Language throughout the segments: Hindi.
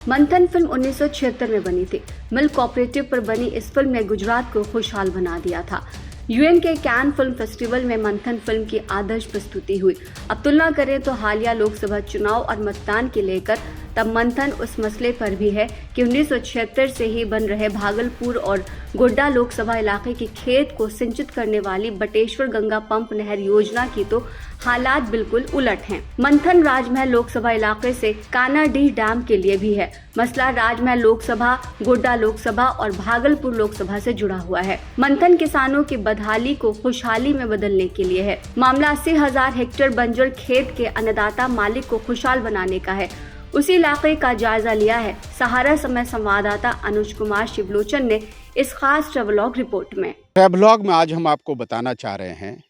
मंथन फिल्म 1976 में बनी थी। मिल्क कोऑपरेटिव पर बनी इस फिल्म ने गुजरात को खुशहाल बना दिया था। यूएन के कैन फिल्म फेस्टिवल में मंथन फिल्म की आदर्श प्रस्तुति हुई। अब तुलना करें तो हालिया लोकसभा चुनाव और मतदान के लेकर, तब मंथन उस मसले पर भी है कि 1976 से ही बन रहे भागलपुर और गोड्डा लोकसभा इलाके के खेत को सिंचित करने वाली बटेश्वर गंगा पंप नहर योजना की तो हालात बिल्कुल उलट हैं। मंथन राजमहल लोकसभा इलाके से कानाडीह डैम के लिए भी है। मसला राजमहल लोकसभा, गोड्डा लोकसभा और भागलपुर लोकसभा से जुड़ा हुआ है। मंथन किसानों की बदहाली को खुशहाली में बदलने के लिए है। मामला 80,000 हेक्टेयर बंजर खेत के अन्नदाता मालिक को खुशहाल बनाने का है। उसी इलाके का जायजा लिया है सहारा समय संवाददाता अनुज कुमार शिवलोचन ने इस खास ट्रेवलॉग रिपोर्ट में। ट्रेवलॉग में आज हम आपको बताना चाह रहे हैं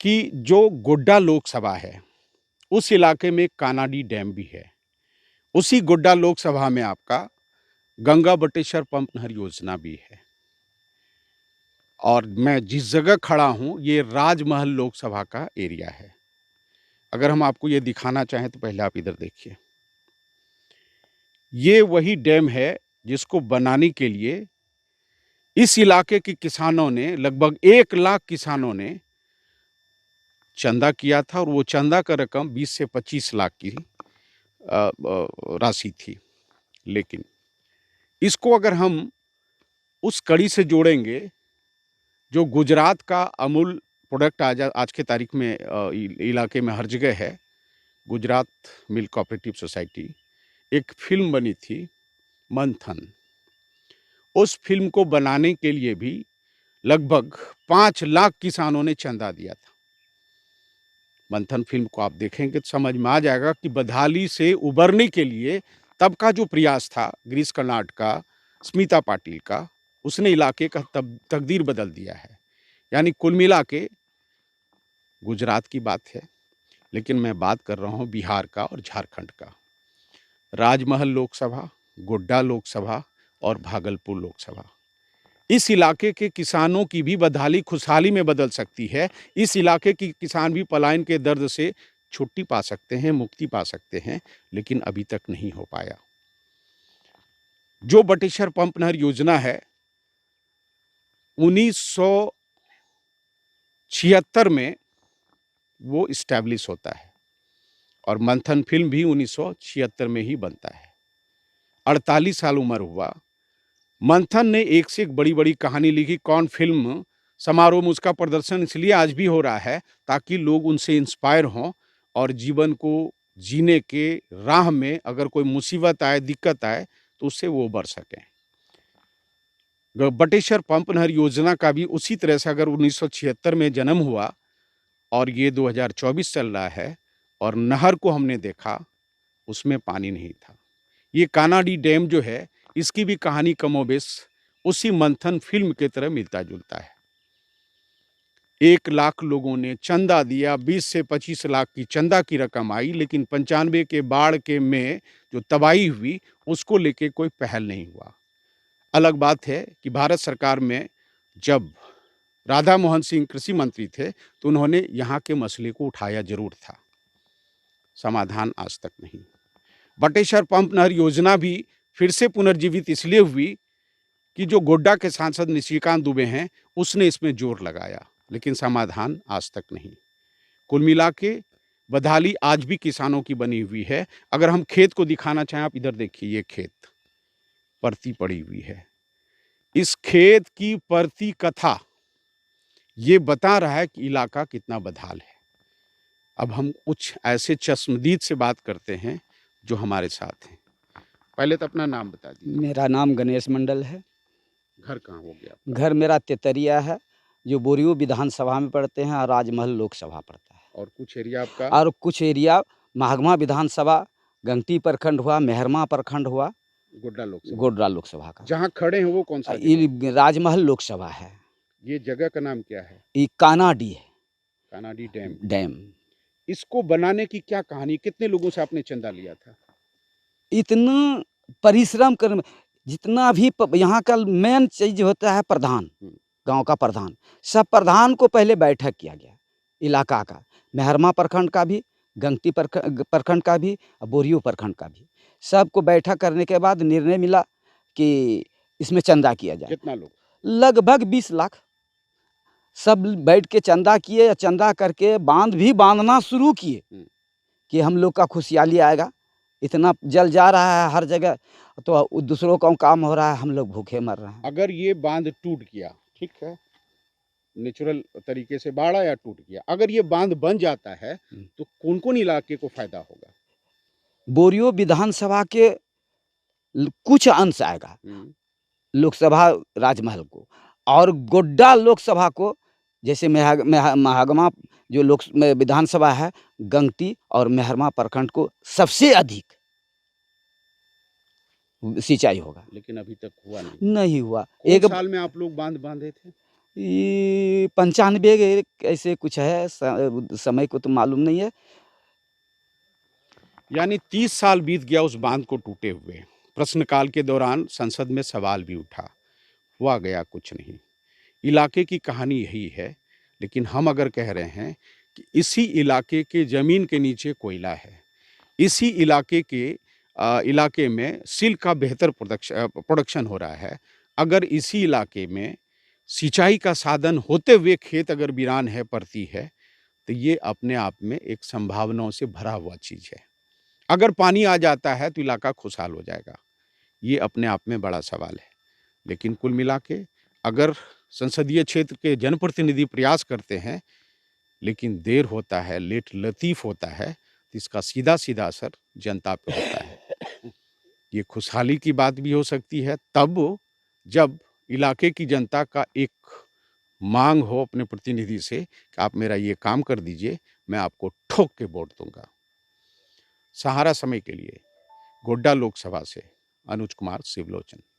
कि जो गोड्डा लोकसभा है उस इलाके में कानाडी डैम भी है। उसी गोड्डा लोकसभा में आपका गंगा बटेश्वर पंप नहर योजना भी है। और मैं जिस जगह खड़ा हूँ ये राजमहल लोकसभा का एरिया है। अगर हम आपको ये दिखाना चाहें तो पहले आप इधर देखिए। ये वही डैम है जिसको बनाने के लिए इस इलाके के किसानों ने, लगभग 1 लाख किसानों ने चंदा किया था और वो चंदा का रकम 20 से 25 लाख की राशि थी। लेकिन इसको अगर हम उस कड़ी से जोड़ेंगे जो गुजरात का अमूल प्रोडक्ट आज के तारीख में इलाके में हर जगह है, गुजरात मिल्क कोऑपरेटिव सोसाइटी, एक फिल्म बनी थी मंथन। उस फिल्म को बनाने के लिए भी लगभग 5 लाख किसानों ने चंदा दिया था। मंथन फिल्म को आप देखेंगे तो समझ में आ जाएगा कि बदहाली से उबरने के लिए तब का जो प्रयास था गिरीश कर्नाड का, स्मिता पाटिल का, उसने इलाके का तकदीर बदल दिया है। यानी कुल मिला के गुजरात की बात है, लेकिन मैं बात कर रहा हूँ बिहार का और झारखंड का। राजमहल लोकसभा, गोड्डा लोकसभा और भागलपुर लोकसभा, इस इलाके के किसानों की भी बदहाली खुशहाली में बदल सकती है। इस इलाके के किसान भी पलायन के दर्द से छुट्टी पा सकते हैं, मुक्ति पा सकते हैं, लेकिन अभी तक नहीं हो पाया। जो बटेश्वर पंप नहर योजना है 1976 में वो इस्टेब्लिश होता है और मंथन फिल्म भी 1976 में ही बनता है। 48 साल उम्र हुआ। मंथन ने एक से एक बड़ी बड़ी कहानी लिखी। कौन फिल्म समारोह में उसका प्रदर्शन इसलिए आज भी हो रहा है ताकि लोग उनसे इंस्पायर हों और जीवन को जीने के राह में अगर कोई मुसीबत आए, दिक्कत आए तो उससे वो उबर सकें। बटेश्वर पंप नहर योजना का भी उसी तरह से अगर 1976 में जन्म हुआ और ये 2024 चल रहा है और नहर को हमने देखा, उसमें पानी नहीं था। ये कानाडी डैम जो है इसकी भी कहानी कमोबेश उसी मंथन फिल्म की तरह मिलता जुलता है। 1 लाख लोगों ने चंदा दिया, 20 से 25 लाख की चंदा की रकम आई, लेकिन 95 के बाढ़ के में जो तबाही हुई उसको लेके कोई पहल नहीं हुआ। अलग बात है कि भारत सरकार में जब राधा मोहन सिंह कृषि मंत्री थे तो उन्होंने यहाँ के मसले को उठाया जरूर था, समाधान आज तक नहीं। बटेश्वर पंप नहर योजना भी फिर से पुनर्जीवित इसलिए हुई कि जो गोड्डा के सांसद निशिकांत दुबे हैं उसने इसमें जोर लगाया, लेकिन समाधान आज तक नहीं। कुल मिला के बदहाली आज भी किसानों की बनी हुई है। अगर हम खेत को दिखाना चाहें, आप इधर देखिए, ये खेत परती पड़ी हुई है। इस खेत की परती कथा ये बता रहा है कि इलाका कितना बदहाल है। अब हम कुछ ऐसे चश्मदीद से बात करते हैं जो हमारे साथ हैं। पहले तो अपना नाम बता दीजिए। मेरा नाम गणेश मंडल है। घर कहाँ हो गया? घर मेरा तेतरिया है, जो बोरियो विधानसभा में पड़ते हैं और राजमहल लोकसभा पड़ता है। और कुछ एरिया आपका? और कुछ एरिया महागमा विधानसभा, गंगटी प्रखंड हुआ, मेहरमा प्रखंड हुआ, गोड्डा लोकसभा का। जहाँ खड़े हैं वो कौन सा? ये राजमहल लोकसभा है। ये जगह का नाम क्या है? ये कानाडी है, कानाडी डैम। इसको बनाने की क्या कहानी? कितने लोगों से आपने चंदा लिया था? इतना परिश्रम कर, जितना भी यहाँ का मेन चीज होता है प्रधान, गांव का प्रधान, सब प्रधान को पहले बैठक किया गया, इलाका का, मेहरमा प्रखंड का भी, गंगटी प्रखंड का भी और बोरियो प्रखंड का भी। सबको बैठक करने के बाद निर्णय मिला कि इसमें चंदा किया जाए। कितना लोग? लगभग 20 लाख सब बैठ के चंदा किए, चंदा करके बांध भी बांधना शुरू किए कि हम लोग का खुशहाली आएगा। इतना जल जा रहा है हर जगह, तो दूसरों का काम हो रहा है, हम लोग भूखे मर रहे हैं। अगर ये बांध टूट गया, ठीक है, नेचुरल तरीके से बाढ़ आया, टूट गया, अगर ये बांध बन जाता है तो कौन कौन इलाके को फायदा होगा? बोरियो विधानसभा के कुछ अंश आएगा लोकसभा राजमहल को, और गोड्डा लोकसभा को, जैसे महागमा जो विधानसभा है, गंगटी और मेहरमा प्रखंड को सबसे अधिक सिंचाई होगा। लेकिन अभी तक हुआ नहीं। नहीं हुआ। एक साल में आप लोग बांध बांधे थे? 95 ऐसे कुछ है, समय को तो मालूम नहीं है। यानी 30 साल बीत गया उस बांध को टूटे हुए। प्रश्नकाल के दौरान संसद में सवाल भी उठा, हुआ गया कुछ नहीं। इलाके की कहानी यही है, लेकिन हम अगर कह रहे हैं कि इसी इलाके के ज़मीन के नीचे कोयला है, इसी इलाके में सिल्क का बेहतर प्रोडक्शन हो रहा है, अगर इसी इलाके में सिंचाई का साधन होते हुए खेत अगर वीरान है, पड़ती है, तो ये अपने आप में एक संभावनाओं से भरा हुआ चीज़ है। अगर पानी आ जाता है तो इलाका खुशहाल हो जाएगा, ये अपने आप में बड़ा सवाल है। लेकिन कुल मिला के अगर संसदीय क्षेत्र के जनप्रतिनिधि प्रयास करते हैं, लेकिन देर होता है, लेट लतीफ़ होता है, तो इसका सीधा सीधा असर जनता पे होता है। ये खुशहाली की बात भी हो सकती है तब जब इलाके की जनता का एक मांग हो अपने प्रतिनिधि से कि आप मेरा ये काम कर दीजिए, मैं आपको ठोक के वोट दूंगा। सहारा समय के लिए गोड्डा लोकसभा से अनुज कुमार शिवलोचन।